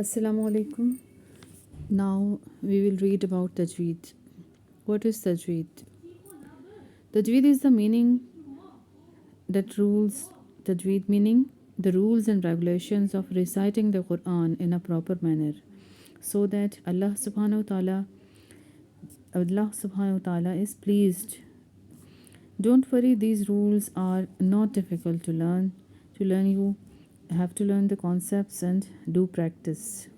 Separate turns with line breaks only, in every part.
Assalamu alaikum. Now we will read about Tajweed. What is Tajweed? Tajweed is the meaning that rules, Tajweed meaning the rules and regulations of reciting the Qur'an in a proper manner so that Allah subhanahu wa ta'ala is pleased. Don't worry, these rules are not difficult to learn. You have to learn the concepts and do practice.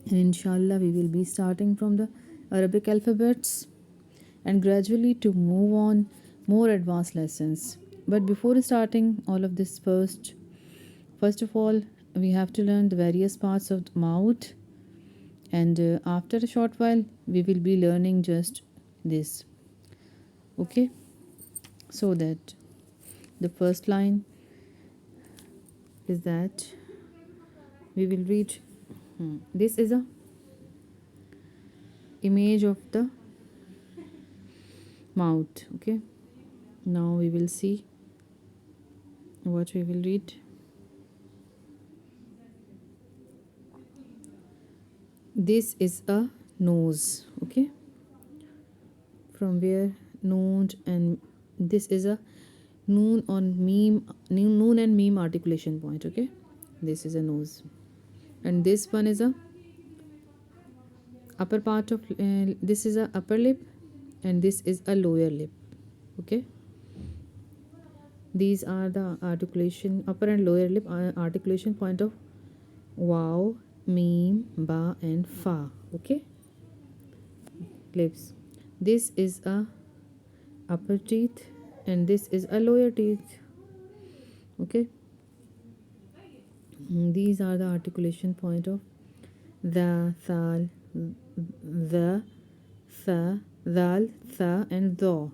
And inshallah, we will be starting from the Arabic alphabets and gradually to move on more advanced lessons. But before starting all of this, first of all, we have to learn the various parts of the mouth, and after a short while, we will be learning just this. Okay, so that the first line is that we will read. This is a image of the mouth. Okay, now we will see what we will read. This is a nose. Okay, from where noon, and this is a noon and meme articulation point. Okay, this is a nose, and this one is a upper part of this is a upper lip, and this is a lower lip. Okay, these are the articulation, upper and lower lip articulation point of wow, meme, ba and fa. Okay, lips. This is a upper teeth, and this is a lower teeth. Okay, these are the articulation point of the, thal, the, tha, dal, tha and dha,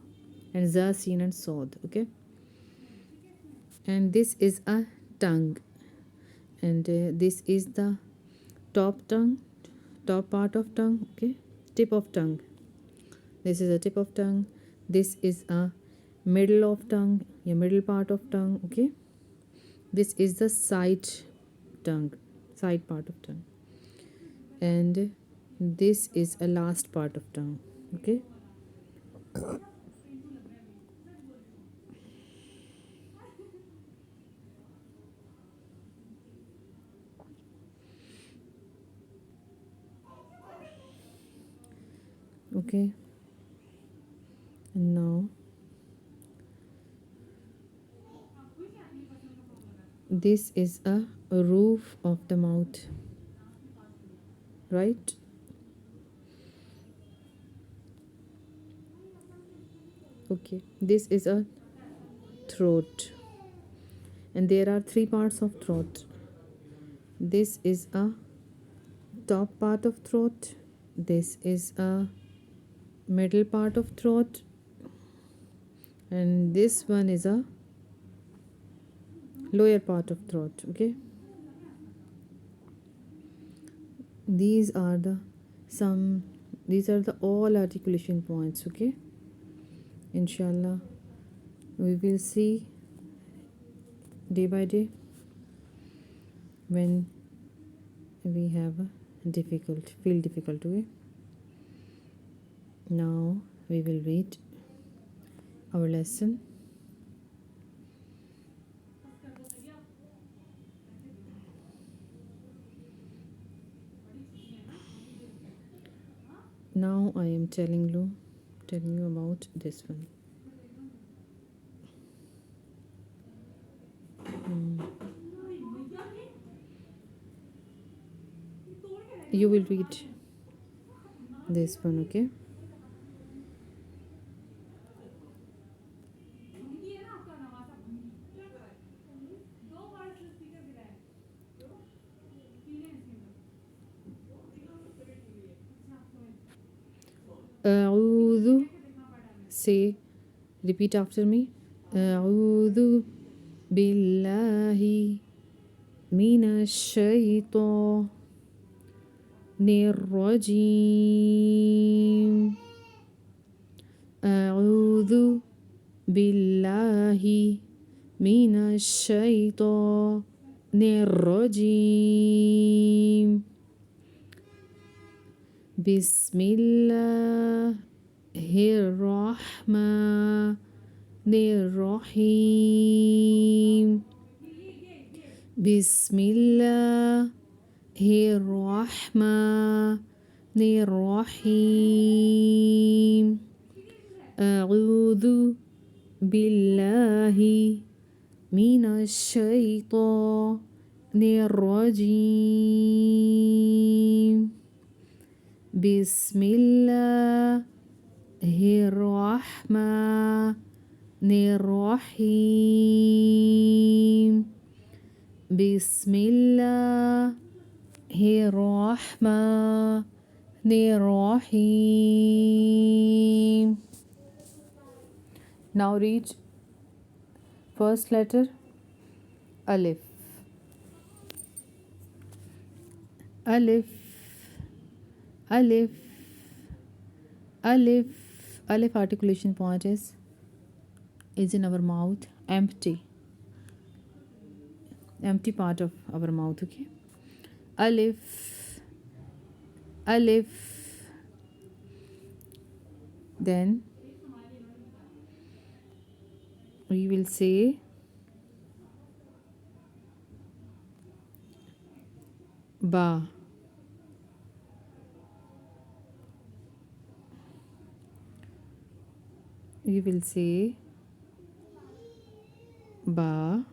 and za, sin and sod. Okay, and this is a tongue, and this is the top part of tongue. Okay, tip of tongue. This is a tip of tongue. This is a middle of tongue, a middle part of tongue. Okay, this is the side part of tongue, and this is a last part of tongue. Okay, okay, and now this is a roof of the mouth, right? Okay, this is a throat, and there are three parts of throat. This is a top part of throat, this is a middle part of throat, and this one is a lower part of throat. Okay, these are the all articulation points. Okay, inshallah we will see day by day when we have a feel difficult. Okay, now we will read our lesson. Now I am telling you about this one. You will read this one. Okay, أعوذ, say, repeat after me. أعوذ بالله من الشيطان الرجيم. أعوذ بالله من الشيطان الرجيم بسم الله الرحمن الرحيم بسم الله الرحمن الرحيم أعوذ بالله من الشيطان الرجيم بسم الله الرحمن الرحيم بسم الله الرحمن الرحيم. Now read first letter Alif. Alif, Alif, Alif. Alif articulation point is in our mouth, empty part of our mouth. Okay, Alif, Alif. Then we will say Ba. We will say Ba.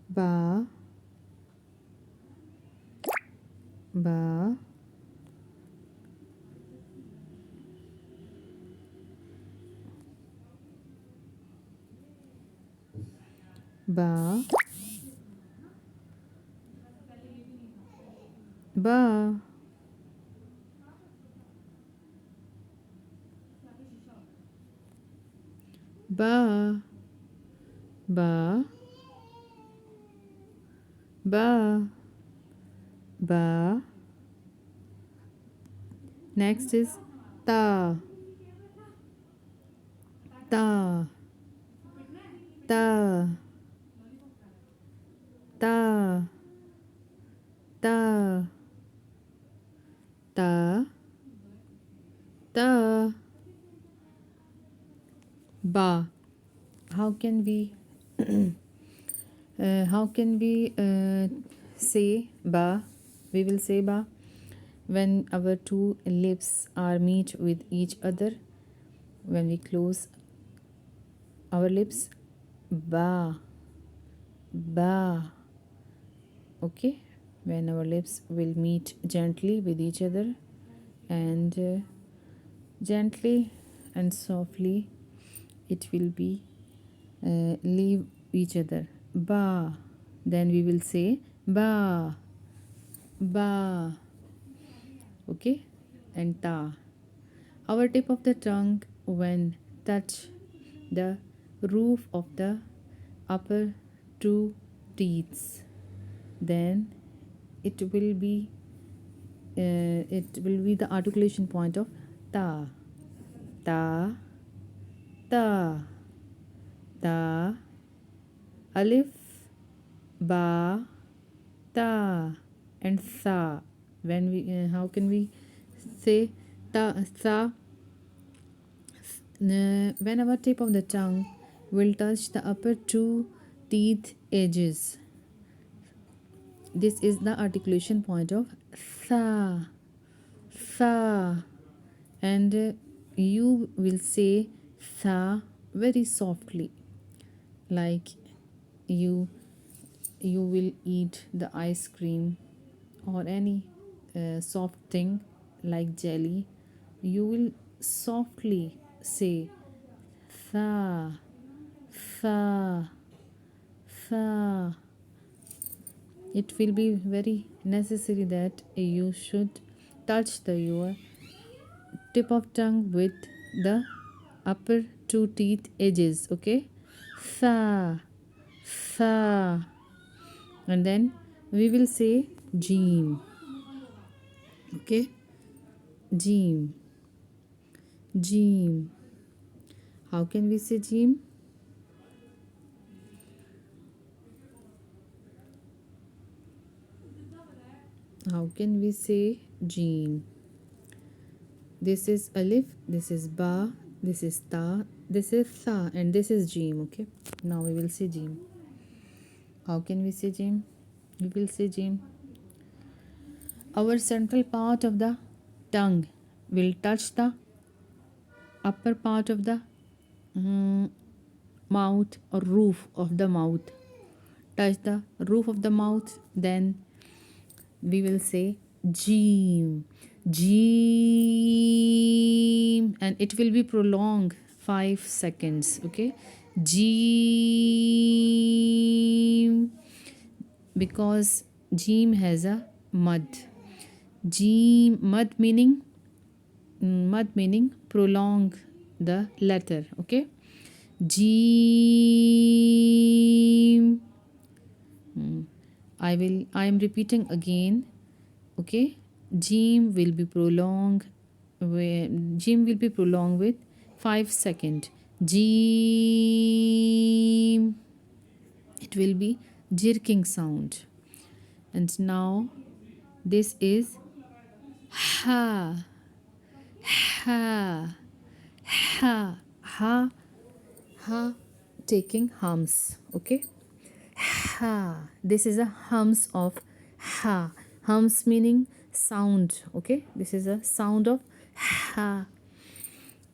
Ba. Ba. Ba. Ba. Ba. Ba. Ba. Ba. Next is Ta. Ta. Ta. Ta. Ta. Ta. Ta. Ba. How can we say Ba? We will say Ba when our two lips are meet with each other. When we close our lips, Ba. Ba. Okay, when our lips will meet gently with each other and gently and softly it will be leave each other. Ba. Then we will say Ba. Ba. Okay, and Ta. Our tip of the tongue when touch the roof of the upper two teeth, then it will be the articulation point of Ta. Ta. Ta. Ta. Alif. Ba. Ta. And Sa. When we how can we say Ta, Sa? When our tip of the tongue will touch the upper two teeth edges, this is the articulation point of Sa. Sa. And you will say Sa very softly, like you will eat the ice cream or any soft thing like jelly. You will softly say Sa. Sa. Sa. It will be very necessary that you should touch your tip of tongue with the upper two teeth edges. Okay, Sa. Sa. And then we will say Jeem. Okay, Jeem. Jeem. How can we say jim? How can we say jim? This is alif, this is ba, this is ta, this is tha, and this is jim. Okay, now we will say jim. How can we say jim? We will say jim. Our central part of the tongue will touch the upper part of the mouth or roof of the mouth. Touch the roof of the mouth, then we will say jim. Jim, and it will be prolonged 5 seconds. Okay, jim, because jim has a mud. Jim, mud meaning prolong the letter. Okay, jim. I am repeating again. Okay, jim will be prolonged. Jim will be prolonged with 5 seconds. Jim. It will be jerking sound. And now this is ha. Ha. Ha. Ha. Ha. Taking hums. Okay. Ha. This is a hums of ha. Hums meaning sound. Okay. This is a sound of ha.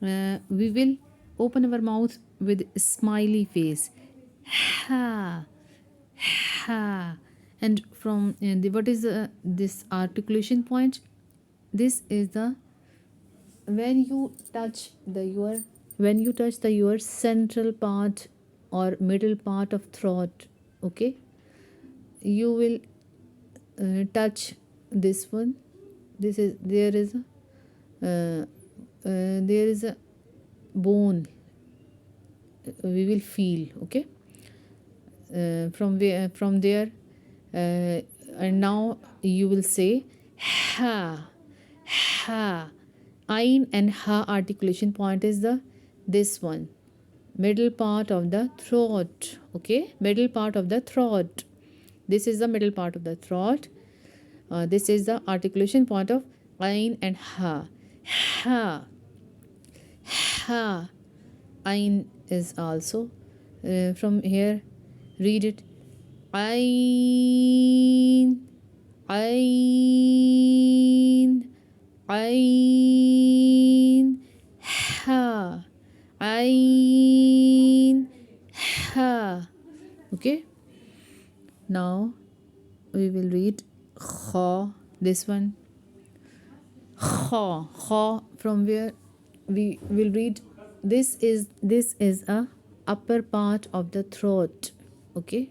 We will open our mouth with smiley face. Ha. Ha. And from what is this articulation point? This is the when you touch the your central part or middle part of throat. Okay, you will touch this one. There is a bone we will feel. Okay, from there and now you will say ha. Ha. Ain and ha articulation point is the this one, middle part of the throat. Okay, middle part of the throat. This is the middle part of the throat. This is the articulation point of ain and ha. Ha. Ha. Ain is also from here. Read it. Ain. Ain. Ain. Ha. Ain. Ha. Okay. Now we will read kha. This one. Kha. Kha, from where we will read. This is a upper part of the throat. Okay.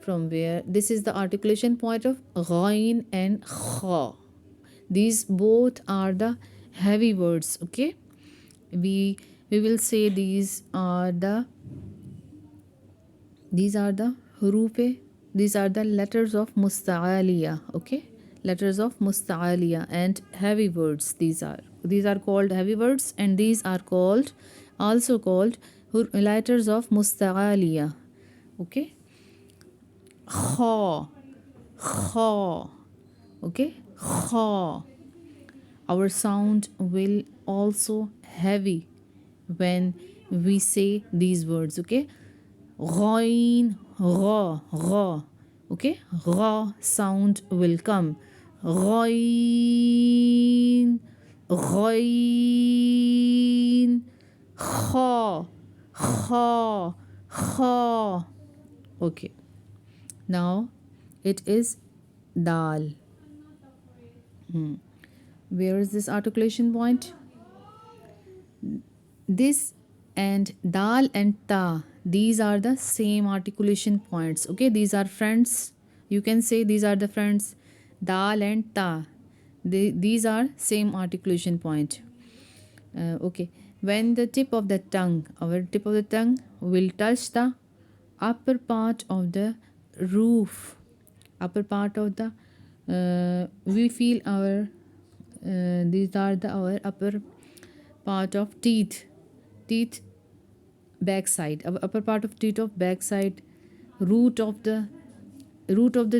From where this is the articulation point of ghain and kha. These both are the heavy words. Okay, we will say these are the hurufe. These are the letters of musta'aliya. Okay, letters of musta'aliya and heavy words. These are called heavy words, and these are also called letters of musta'aliya. Okay, kha. Kha. Okay, kha. Our sound will also heavy when we say these words. Okay, ghain, gha, gha. Okay, gha sound will come. Ghain, ghain, kha, kha, kha. Okay, now it is dal. Where is this articulation point? This and dal and ta, these are the same articulation points. Okay, these are friends. You can say these are the friends. Dal and ta, these are same articulation point. Okay, when the tip of the tongue, our tip of the tongue will touch the upper part of the roof, upper part of the we feel our these are our upper part of teeth backside, upper part of teeth of backside, root of the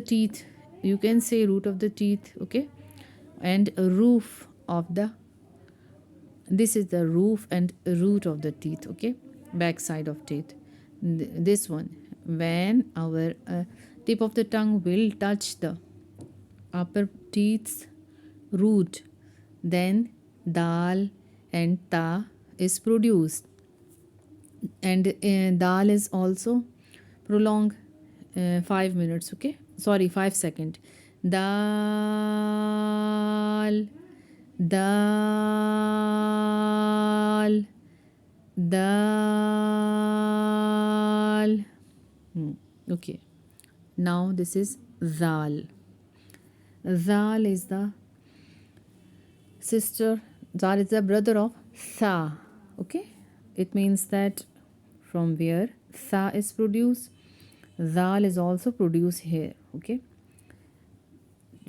teeth, you can say root of the teeth, okay, and roof of the, this is the roof and root of the teeth, okay, backside of teeth. This one, when our tip of the tongue will touch the upper teeth's root, then dal and ta is produced, and dal is also prolong 5 minutes, okay, sorry, 5 seconds. Dal, dal, dal. Okay, now this is zal. Zal is the sister, zal is the brother of sa, okay. It means that from where sa is produced, zal is also produced here, okay.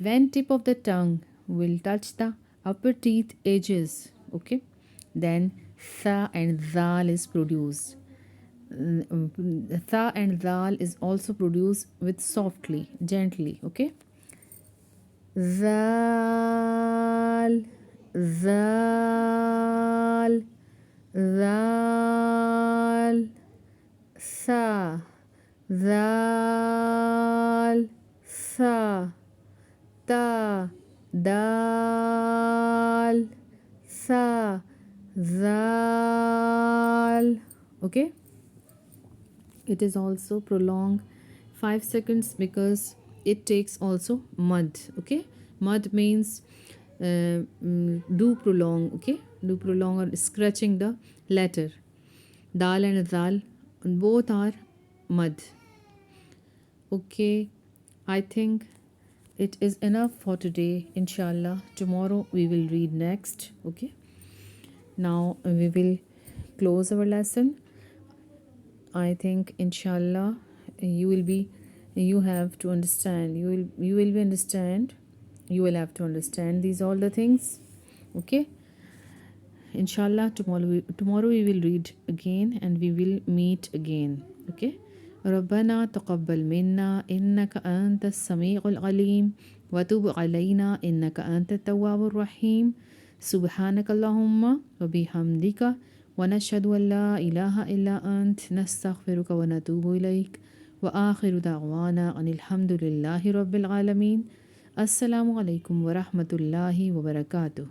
When tip of the tongue will touch the upper teeth edges, okay, then sa and zal is produced. Tha and zal is also produced with softly, gently, okay. Zal, zal, zal, sa, zal, sa, ta, dal, sa, zal, okay. It is also prolonged 5 seconds because it takes also mud, okay. Mud means do prolong, okay, do prolong or scratching the letter. Dal and zal both are mud, okay. I think it is enough for today. Inshallah, tomorrow we will read next, okay. Now we will close our lesson. I think inshallah you have to understand, you will be understand, you will have to understand these all the things, okay. Inshallah tomorrow we will read again and we will meet again, okay. ربنا تقبل منا إنك أنت السميع العليم وتب علينا إنك أنت التواب الرحيم سبحانك اللهم وبحمدك ونشهد أن لا إله إلا أنت نستغفرك ونتوب إليك وآخر دعوانا أن الحمد لله رب العالمين. السلام عليكم ورحمة الله وبركاته.